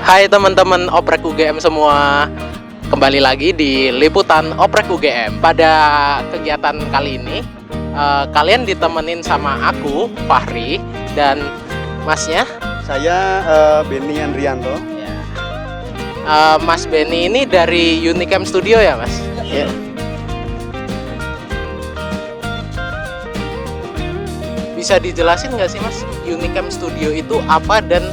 Hai teman-teman Oprek UGM semua, kembali lagi di liputan Oprek UGM. Pada kegiatan kali ini, kalian ditemenin sama aku, Fahri, dan masnya. Saya Benny Andrianto. Mas Benny ini dari Unicam Studio ya, Mas? Ya. Bisa dijelasin nggak sih, Mas, Unicam Studio itu apa dan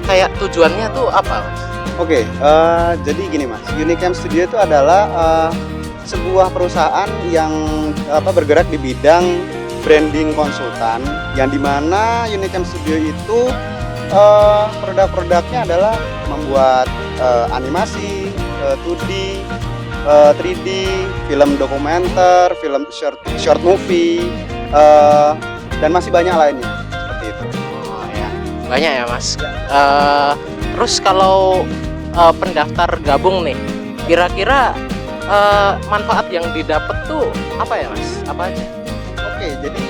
kayak tujuannya tuh apa, Mas? Oke, jadi gini Mas, Unicam Studio itu adalah sebuah perusahaan yang bergerak di bidang branding konsultan, yang dimana Unicam Studio itu produk-produknya adalah membuat animasi, 2D, 3D, film dokumenter, film short movie, dan masih banyak lainnya seperti itu. Oh ya, banyak ya, Mas. Terus kalau pendaftar gabung nih, kira-kira manfaat yang didapat tuh apa ya, Mas? Apa aja? Oke, jadi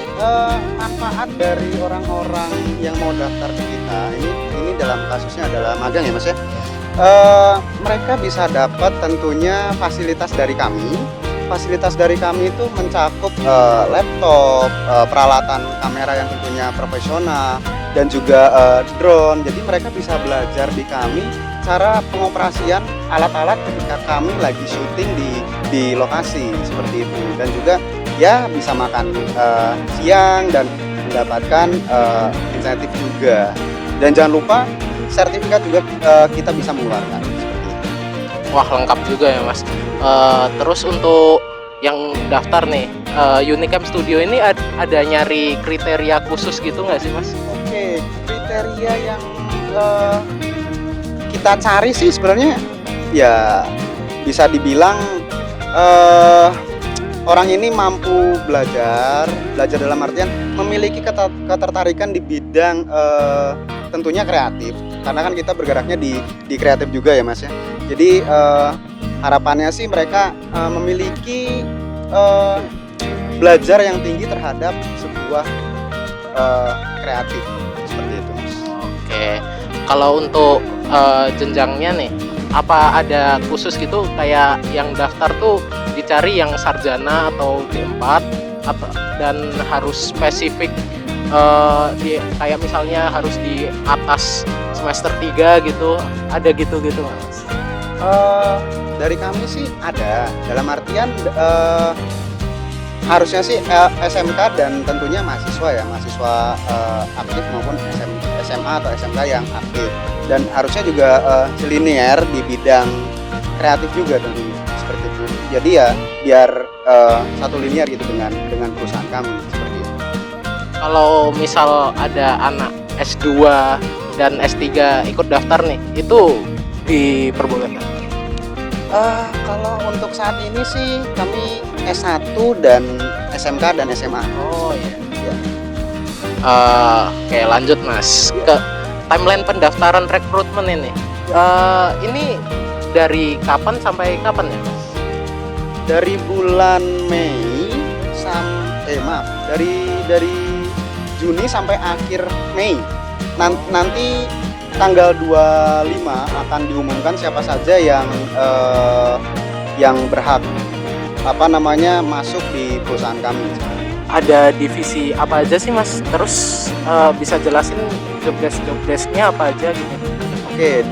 manfaat dari orang-orang yang mau daftar ke kita ini dalam kasusnya adalah magang ya Mas ya. Mereka bisa dapat tentunya fasilitas dari kami. Fasilitas dari kami itu mencakup laptop, peralatan kamera yang tentunya profesional, dan juga drone. Jadi mereka bisa belajar di kami cara pengoperasian alat-alat ketika kami lagi syuting di lokasi seperti itu, dan juga ya bisa makan siang dan mendapatkan insentif juga. Dan jangan lupa sertifikat juga kita bisa mengeluarkan seperti itu. Wah, lengkap juga ya, Mas. Terus untuk yang daftar nih, Unicam Studio ini ada nyari kriteria khusus gitu nggak sih, Mas? Oke, kriteria yang kita cari sih sebenarnya ya bisa dibilang orang ini mampu belajar dalam artian memiliki ketertarikan di bidang tentunya kreatif, karena kan kita bergeraknya di kreatif juga ya Mas ya. Jadi harapannya sih mereka memiliki belajar yang tinggi terhadap sebuah kreatif seperti itu Mas. Oke, kalau untuk jenjangnya nih, apa ada khusus gitu kayak yang daftar tuh dicari yang sarjana atau D4 atau dan harus spesifik kayak misalnya harus di atas semester 3 gitu, ada gitu-gitu Mas? Dari kami sih ada, dalam artian harusnya sih SMK dan tentunya mahasiswa aktif maupun SMA atau SMK yang aktif, dan harusnya juga selinier di bidang kreatif juga tentunya seperti itu. Jadi ya biar satu linear gitu dengan perusahaan kami seperti itu. Kalau misal ada anak S2 dan S3 ikut daftar nih, itu diperbolehkan? Kalau untuk saat ini sih kami S1 dan SMK dan SMA. Oh iya. Oke, lanjut Mas ke timeline pendaftaran rekrutmen ini. Ini dari kapan sampai kapan ya, Mas? Dari bulan Mei dari Juni sampai akhir Mei. Nanti tanggal 25 akan diumumkan siapa saja yang berhak masuk di perusahaan kami. Ada divisi apa aja sih, Mas? Terus bisa jelasin job desk-nya apa aja gitu? Oke,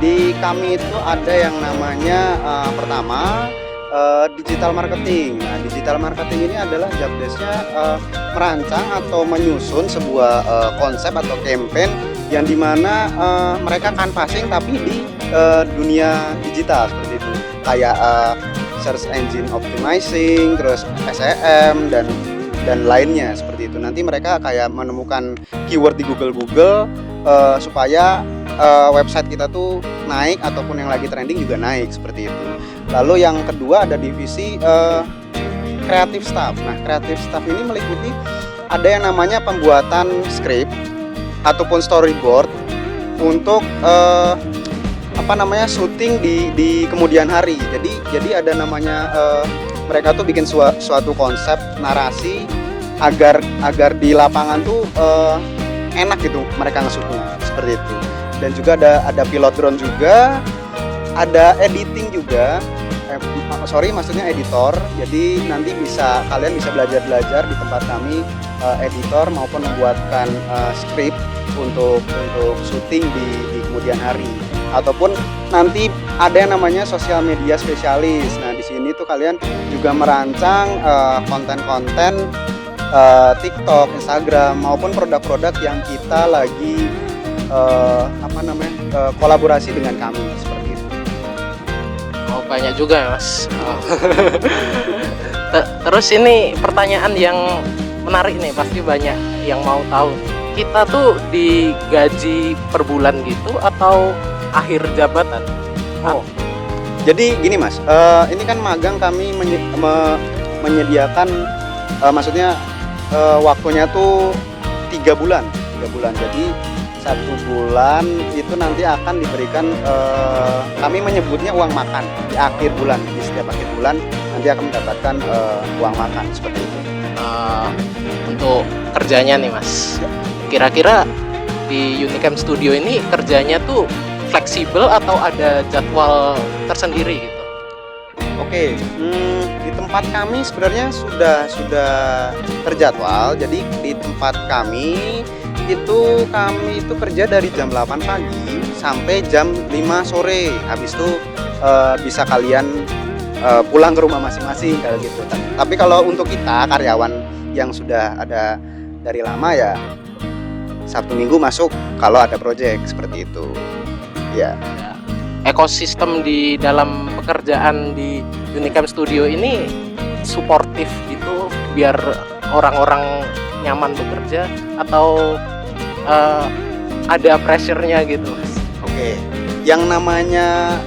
di kami itu ada yang namanya pertama digital marketing. Nah, digital marketing ini adalah job desk-nya merancang atau menyusun sebuah konsep atau campaign yang dimana mereka canvassing tapi di dunia digital seperti itu, kayak search engine optimizing, terus SEM dan lainnya seperti itu. Nanti mereka kayak menemukan keyword di Google supaya website kita tuh naik ataupun yang lagi trending juga naik seperti itu. Lalu yang kedua ada divisi creative staff. Nah, creative staff ini meliputi ada yang namanya pembuatan skrip ataupun storyboard untuk syuting di kemudian hari. Jadi ada namanya mereka tuh bikin suatu konsep narasi agar di lapangan tuh enak gitu mereka nge-shootnya seperti itu. dan juga ada pilot drone juga, ada editing juga. Maksudnya editor. Jadi nanti kalian bisa belajar di tempat kami editor maupun membuatkan skrip untuk syuting di kemudian hari. Ataupun nanti ada yang namanya sosial media spesialis. Nah, di sini tuh kalian juga merancang konten-konten TikTok, Instagram maupun produk-produk yang kita lagi kolaborasi dengan kami seperti itu. Oh, banyak juga ya, Mas. Oh. Terus ini pertanyaan yang menarik nih, pasti banyak yang mau tahu. Kita tuh digaji per bulan gitu atau akhir jabatan? Oh, jadi gini Mas, ini kan magang kami menyediakan, maksudnya waktunya tuh 3 bulan. Jadi 1 bulan itu nanti akan diberikan, kami menyebutnya uang makan di akhir bulan. Di setiap akhir bulan nanti akan mendapatkan uang makan seperti itu. Untuk kerjanya nih Mas, kira-kira di Unicamp Studio ini kerjanya tuh fleksibel atau ada jadwal tersendiri gitu? Oke, di tempat kami sebenarnya sudah terjadwal. Jadi di tempat kami itu kerja dari jam 8 pagi sampai jam 5 sore. Habis itu bisa kalian pulang ke rumah masing-masing kalau gitu. Tapi kalau untuk kita karyawan yang sudah ada dari lama ya Sabtu Minggu masuk kalau ada proyek seperti itu. Ya. Ekosistem di dalam pekerjaan di Unicamp Studio ini suportif gitu biar orang-orang nyaman bekerja atau ada pressure-nya gitu, Mas? Oke. Yang namanya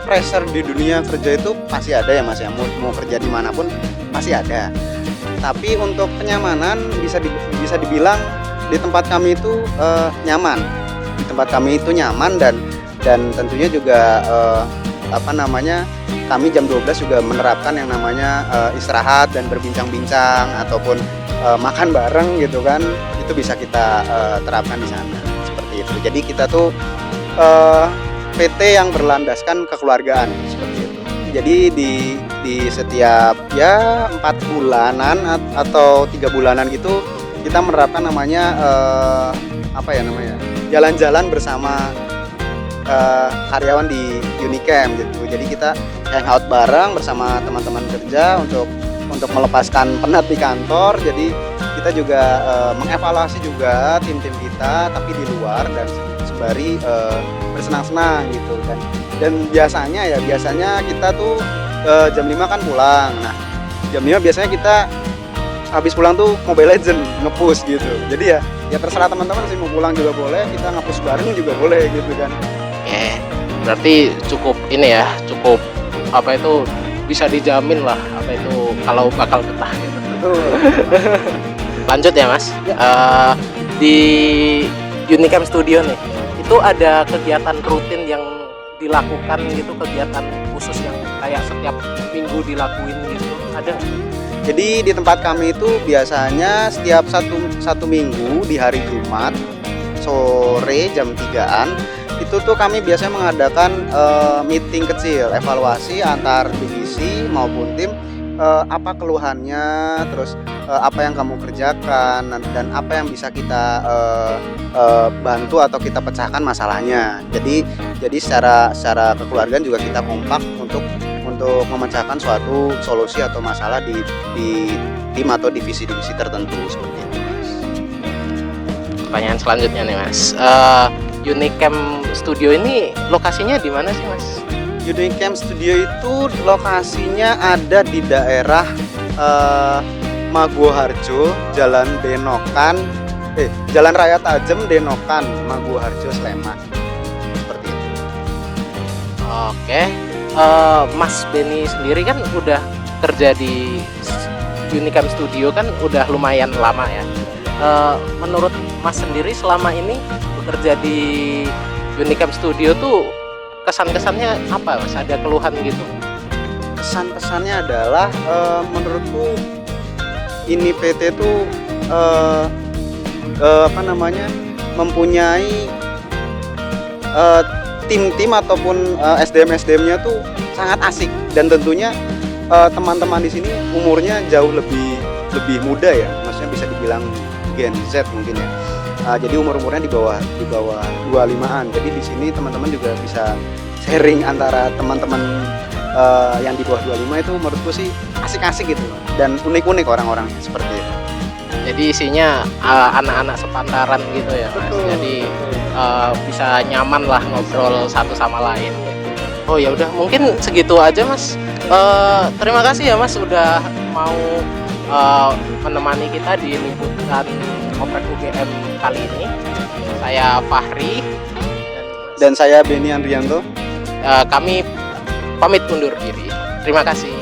pressure di dunia kerja itu pasti ada ya Mas ya. Mau kerja dimanapun pasti ada. Tapi untuk kenyamanan bisa dibilang di tempat kami itu nyaman. Di tempat kami itu nyaman dan tentunya juga kami jam 12 juga menerapkan yang namanya istirahat dan berbincang-bincang ataupun makan bareng gitu kan. Itu bisa kita terapkan di sana seperti itu. Jadi kita tuh PT yang berlandaskan kekeluargaan seperti itu. Jadi di setiap 4 bulanan atau 3 bulanan gitu kita menerapkan namanya jalan-jalan bersama karyawan di Unicamp gitu. Jadi kita hangout bareng bersama teman-teman kerja untuk melepaskan penat di kantor. Jadi kita juga mengevaluasi juga tim-tim kita tapi di luar dan sembari bersenang-senang gitu kan. Dan biasanya kita tuh jam 5 kan pulang. Nah, jam 5 biasanya kita habis pulang tuh Mobile Legend nge-push gitu. Jadi ya terserah teman-teman sih, mau pulang juga boleh, kita nge-push bareng juga boleh gitu kan. Berarti cukup bisa dijamin lah kalau bakal betah gitu. Lanjut ya Mas. Di Unicamp Studio nih, itu ada kegiatan rutin yang dilakukan gitu, kegiatan khusus yang kayak setiap minggu dilakuin gitu, ada? Jadi di tempat kami itu biasanya setiap satu minggu di hari Jumat sore jam 3-an itu tuh kami biasanya mengadakan meeting kecil, evaluasi antar divisi maupun tim, apa keluhannya, terus apa yang kamu kerjakan dan apa yang bisa kita bantu atau kita pecahkan masalahnya. Jadi secara kekeluargaan juga kita kompak untuk memecahkan suatu solusi atau masalah di tim atau divisi-divisi tertentu seperti itu, Mas. Pertanyaan selanjutnya nih Mas, Unicamp Studio ini lokasinya di mana sih Mas? Unicamp Studio itu lokasinya ada di daerah Maguwoharjo, Jalan Raya Tajem, Denokan, Maguwoharjo, Sleman. Seperti itu. Oke. Mas Benny sendiri kan udah kerja di Unicamp Studio kan udah lumayan lama ya. Menurut Mas sendiri selama ini bekerja di Unicamp Studio tuh kesan-kesannya apa Mas? Ada keluhan gitu? Kesan-kesannya adalah menurutku ini PT tuh mempunyai tim-tim ataupun SDM-SDM-nya tuh sangat asik, dan tentunya teman-teman di sini umurnya jauh lebih muda ya, maksudnya bisa dibilang Gen Z mungkin ya. Jadi umurnya di bawah 25-an. Jadi di sini teman-teman juga bisa sharing antara teman-teman yang di bawah 25 itu menurutku sih asik-asik gitu, dan unik-unik orang-orangnya seperti itu. Jadi isinya anak-anak sepantaran gitu ya Mas. Betul. Jadi bisa nyaman lah ngobrol satu sama lain. Oh ya udah, mungkin segitu aja Mas. Terima kasih ya Mas udah mau menemani kita di liputan Oprek UGM kali ini. Saya Fahri Dan saya Beni Andrianto. kami pamit undur diri. Terima kasih.